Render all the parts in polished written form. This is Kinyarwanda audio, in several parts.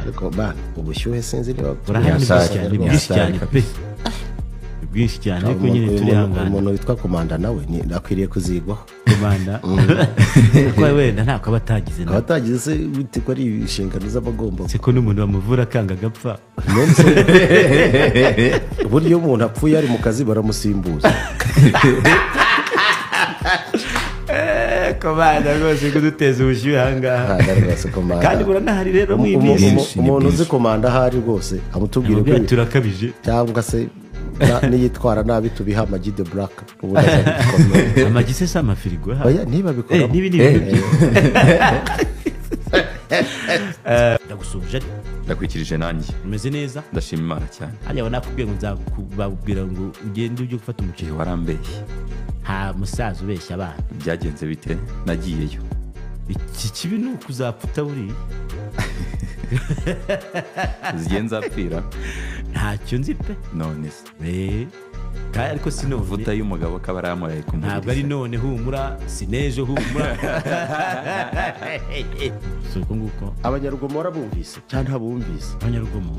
ariko bana ubushyuhe sinzi niba ni bwinshi cyane pe, bwinshi cyane ariko nyine turi hangana. Umuntu witwa komanda nawe ni akwiriye kuzigwaho komanda ko wenda ntako abatagize nawe abatagize se bite ko ari inshingano z'abagomba se ko n'umuntu bamuvura kanga gapfa buryo umuntu apfuye ari mu kazi baramusimbuza. Komanda rwose kuduteza ubushyuhe ahangaha kandi buranahari rero mw'iminsi. Umuntu uzi komanda ahari rwose amutubwire ko turakabije cyangwa se niyitwara nabi tubiha Amagi the Black. Amagi se si amafirigo oya niba bikora ndagusuje ndakwikirije nanjye umeze neza ndashima Imana cyane. hariya nakubwiye ngo nzakubwira ngo ugende ujye gufata umuceri. Warambeshye nta musaza ubeshya abana. byagenze bite? Nagiyeyo. iki kibi ni ukuzapfuta buriya zigiye nzapfira ntacyo nzi pe none se kandi ariko si none vuta y'umugabo kaba aramuye ku mubiri ntabwo ari none humura sinejo humura. so nguko abanyarugomo warabumvise cyane habumvise abanyarugomo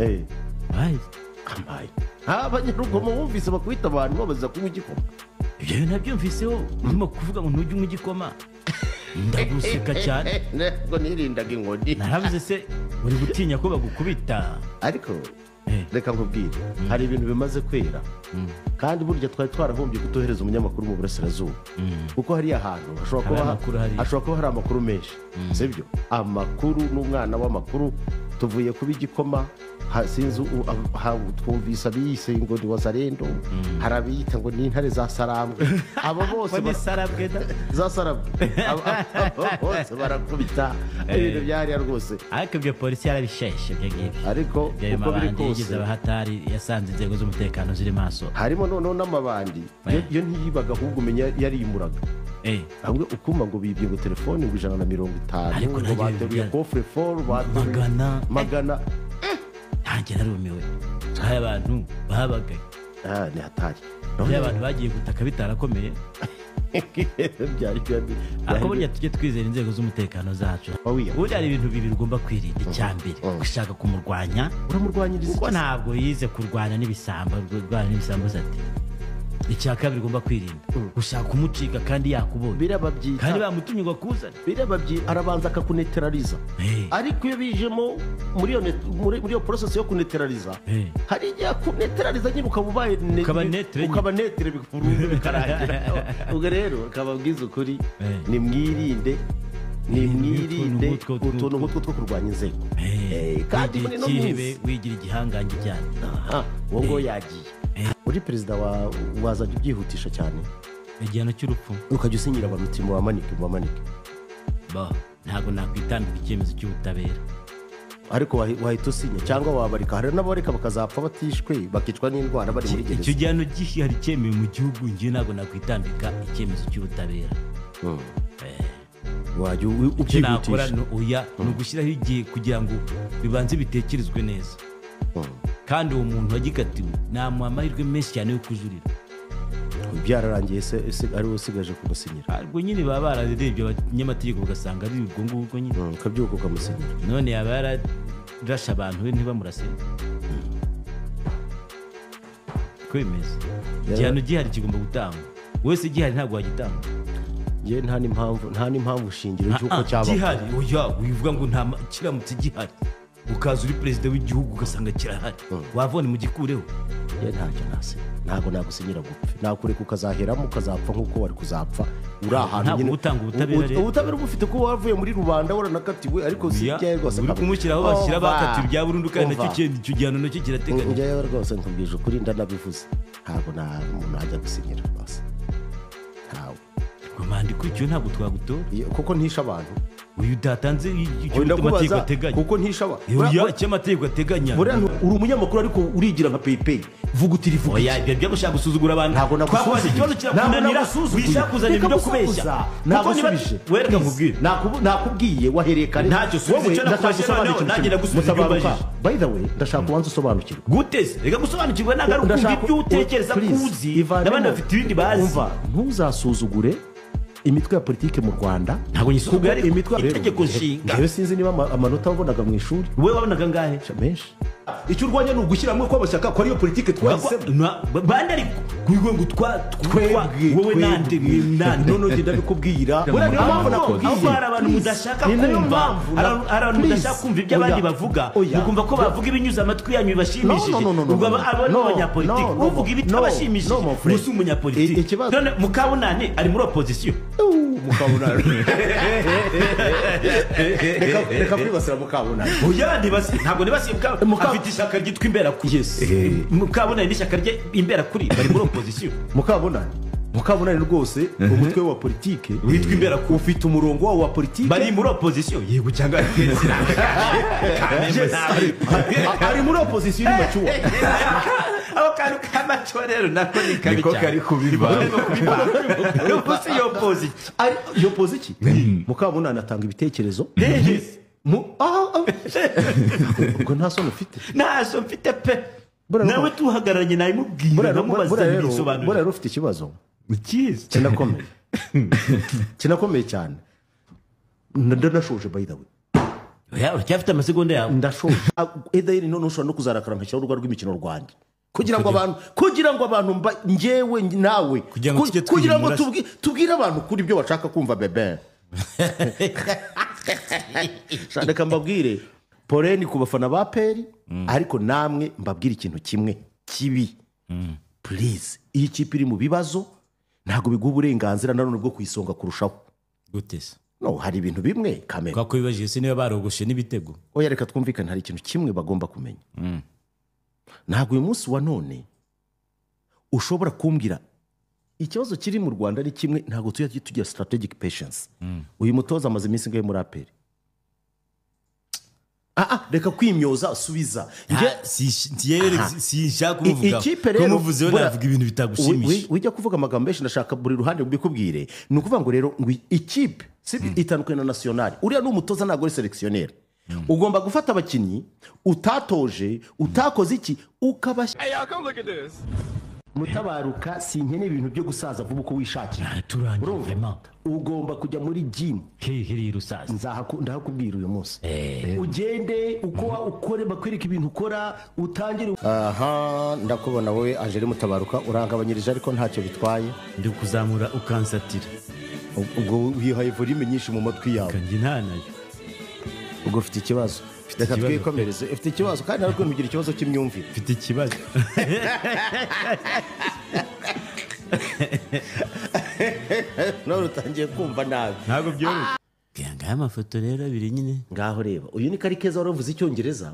bayi kambaye abanyarugomo bumvise bakwita abantu babaza kunywa igikoma. ibyo nabyumviseho urimo kuvuga ngo ntujye unywa igikoma ndaguseka cyane ngo nirindaga inkoni naravuze se uri gutinya ko bagukubita ariko reka nkubwire hari ibintu bimaze kwera kandi burya twari twarahombye kutohereza umunyamakuru mu burasirazuba kuko hariya ahantu hashobora kuba hari amakuru menshi sibyo amakuru n'umwana w'amakuru tuvuye kuba igikoma sinzi twumvise abiyise ngo ni wazarendo hari abiyita ngo ni intare za sarambwe abo bose za sarambwe bose barakubita ibintu byariya rwose ariko ibyo polisi yarabisheshe ariko uko biri kose abahatari yasanze inzego z'umutekano ziri maso harimo noneho n'amabandi yo ntiyibaga ahubwo umenya yarimuraga hamwe ukuma ngo bibye ngo telefone ngo 150 ngo bateruye coffre fort magana ntange narumiwe hari abantu bahabagaye ni hatari hari abantu bagiye gutaka bitarakomeye ariko burya tujye twizera inzego z'umutekano zacu. Ubundi hari ibintu bibiri ugomba kwirinda. icyambere gushaka kumurwanya uramurwanyiriza kuko ntabwo yize kurwana n'ibisambo ati icya kabiri ugomba kwirinda gushaka kumucika kandi yakubonye birababyita kandi bamutumye ngo akuzane birababyita arabanza akakuneteraliza ariko iyo bijemo muri iyo process yo kuneteraliza hari igihe akuneteraliza nyine ukaba netere bikurundi bikarangira. ubwo rero ukababwiza ukuri nimwirinde utuntu nk'utwo two kurwanya inzego kandi muri no munsi wigira igihangange cyane uwo ngo yagiye uri perezida wazajya ubyihutisha cyane igihano cy'urupfu ukajya usinyira abamutima wamanike ntabwo nakwitambika icyemezo cy'ubutabera ariko wahita usinya cyangwa wabarika. hari n'abareka bakazapfa batishwe bakicwa n'indwara bari muri gereza. icyo gihano gihari cyemewe mu gihugu njye ntabwo nakwitambika icyemezo cy'ubutabera. wajya ubyihutisha ni ugushyiraho igihe kugira ngo bibanze bitekerezwe neza kandi uwo muntu wagikatiwe namuha amahirwe menshi cyane yo kujurira. byararangiye se ari usigaje kumusinyira ubwo nyine baba bararebye abanyamategeko bagasanga ari ubwo ngubwo nyine ukabyuka ukamusinyira. none yaba yararashe abantu we ntibamurase ko bimeze. igihano gihari kigomba gutangwa wese gihari ntabwo wagitanga. ye nta n'impamvu shingiro cy'uko cyaba gihari wivuga ngo kiramutse gihari ukaza uri perezida w'igihugu ugasanga kirahari wavone mu gikureho. ye ntacyo nase ntabwo nagusinyira gupfa nakureka ukazaheramo ukazapfa nk'uko wari kuzapfa uri ahantu nyine utanga ubutabera bufite ko wavuye muri rubanda waranakatiwe ariko si byaye rwose uri kumushyiraho bashyira bakatiwe ibya burundu kandi nacyo icyo gihano nacyo kirateganya. njyewe rwose nkubwije ukuri ndanabivuze ntabwo umuntu ajya gusinyira rwose ntawe komanda ikurikiwe ntabwo twagutora kuko ntisha abantu uyu datanze icyo amategeko ateganya kuko ntisha icyo amategeko ateganya. uri umunyamakuru ariko urigira nka peyipeyi vuga uti rivuga oya ibyo byo gushaka gusuzugura abantu twakoze ikibazo kirakunanira wishaka kuzana ibyo kubeshya ntabwo nsubije wereka nkubwire nakubwiye wahereye kare ntacyo subize icyo nakwashije nanjye nagusubiza ibyo ubajije. by the way ndashaka kubanza usobanukirwa guteze reka gusobanukirwa nagaruka ibyo utekereza kuzi n'abandi bafite ibindi bazi. ntuzasuzugure imitwe ya politike mu Rwanda ntabwo nyisubira ariko imitwe itegeko nshinga rero sinzi niba amanota wabonaga mu ishuri wowe wabonaga ngahe menshi icyo urwanya ni ugushyiramo kw'amashyaka ko ariyo politike twahisemo bande ariko kubigo ngo wowe nande none genda bikubwira niyo mpamvu nakubwiye aho hari abantu mudashaka kumva hari abantu mudashaka kumva ibyo abandi bavuga mukumva ko bavuga ibinyuze amatwi yanyu bibashimishije ubwo abo ni abanyapolitiki uvuga ibitabashimishije musi umunyapolitiki none Mukabunani ari muri opposition Mukabunani reka kwibasira Mukabunani oya ntabwo nibasiye afite ishyaka ryitwa Imberakuri Mukabunani n'ishyaka rye Imberakuri bari muri opposition Mukabunani rwose umutwe wa politike witwa Imberakuri ufite umurongo wawo wa politike bari muri opposition yego cyangwa ari muri opposition ni macuwa aho kantu k'amacuwa rero nako ni kabi niko kari kubiba ubusi yopoze iki Mukabunani atanga ibitekerezo ubwo nta soni ufite ntaso mfite pe nawe tuhagararanye nabimubwira nkamubaza ibisobanuro bora rero ufite ikibazo ikizi kinakomeye cyane ndanashoje by the way oya uracyafite amasegonda yawe ndashoje edayiri none ushobora no kuzarakara nkashyiraho urwa rw'imikino rwanjye kugira ngo abantu njyewe nawe kugira ngo tubwire abantu kuri ibyo bashaka kumva bebe reka mbabwire Poleni ku bafana ba Peri ariko namwe mbabwire ikintu kimwe kibi please iyi ikipe iri mu bibazo ntabwo biguha uburenganzira nanone bwo kuyisonga kurushaho gute se no hari ibintu bimwe kamera kwa kwibajije se niba barogoshe n'ibitego oya reka twumvikane hari ikintu kimwe bagomba kumenya ntabwo uyu munsi wa none ushobora kumbwira ikibazo kiri mu Rwanda ari kimwe ntabwo tugira strategic patience uyu mutoza amaze iminsi ngahe muri APR reka kwimyoza subiza sinshaka kumuvuga ko muvuzeho navuga ibintu bitagushimishije wijya kuvuga amagambo menshi ndashaka buri ruhande mbikubwire ni ukuvuga ngo rero ngo ikipe itandukanye na nationale uriya ni umutoza ntabwo ari selectionnaire ugomba gufata abakinnyi utatoje utakoze iki ukabashyira Mutabaruka sinkeneye ibintu byo gusaza vuba uko wishakira ugomba kujya muri gym hiri rusaza ndahakubwira uyu munsi ugende uko ukore bakwereka ibintu ukora utangire ndakubona wowe Angeli Mutabaruka urangabanyirije ariko ntacyo bitwaye ndi kuzamura ukansatira ubwo wihaye volume nyinshi mu matwi yawe kandi ntanayo ubwo ufite ikibazo reka twikomereze ufite ikibazo kandi nawe kugira ikibazo cy'imyumvire ufite ikibazo nawe utangiye kumva nabi ntabwo byoroshye ngaya amafoto rero abiri nyine ngaho reba uyu ni Karikeza wari uvuze icyongereza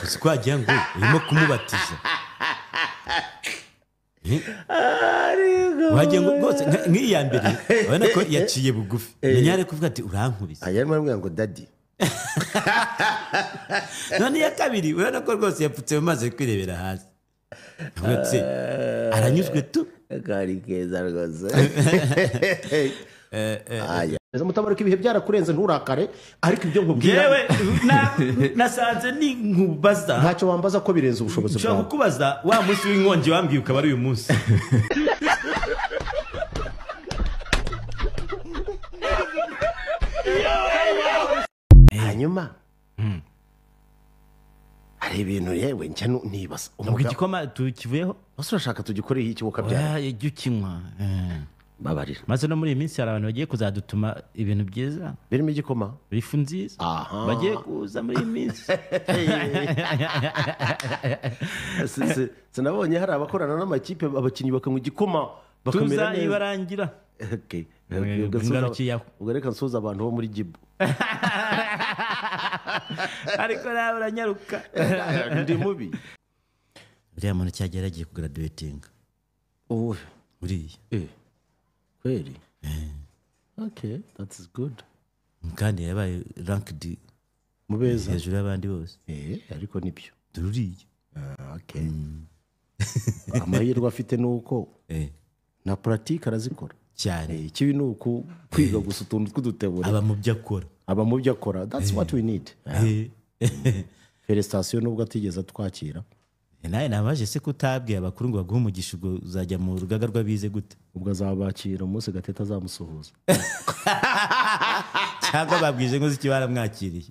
gusa twagira ngo urimo kumubatiza wagira ngo rwose nk'iya mbere urabona ko yaciye bugufi menyare kuvuga ati urankubise yarimo aramubwira ngo dadi none iya kabiri urabona ko rwose yapfutse mu mazi kwirebera hasi aranyuzwe tu Karikeza rwose Mutabaruka ibihe byarakurenze nturakare ariko ibyo nkubwira yewe nasanze ni nkubaza ntacyo wambaza ko birenze ubushobozi bwawe nshaka kukubaza wa munsi w'inkongi wambwiye ukaba ari uyu munsi hanyuma hari ibintu yewe njya nibaza ubwo igikoma tukivuyeho bose urashaka tugikoreye iki bukabyara jya ukinywa babarira maze no muri iyi minsi hari abantu bagiye kuzadutuma ibintu byiza birimo igikoma ifu nziza bagiye kuza muri iyi minsi sinabonye hari abakorana n'amakipe abakinnyi bakanywa igikoma bakamera neza tuzayibarangira ubwo reka nsuhuza abantu bo muri Gibu ariko nawe uranyaruka ndi mubi uriya muntu cyagera agiye kugaraduwetinga uriya kweli okay that's good kandi yabaye ranked mu beza hejuru y'abandi bose ariko nibyo uriya okay amahirwe afite nuko na pratique arazikora cyane ikibi ni uku kwiga gusa utuntu tw'udutebura aba mu byo akora that's what we need felicitation nubwo atigeze twakira nawe nabaje se kutabwiye abakuru ngo baguhe umugisha ubwo uzajya mu rugaga rw'abize gute ubwo azabakira umunsi Gatete azamusuhuza cyangwa babwije ngo ziki baramwakiriye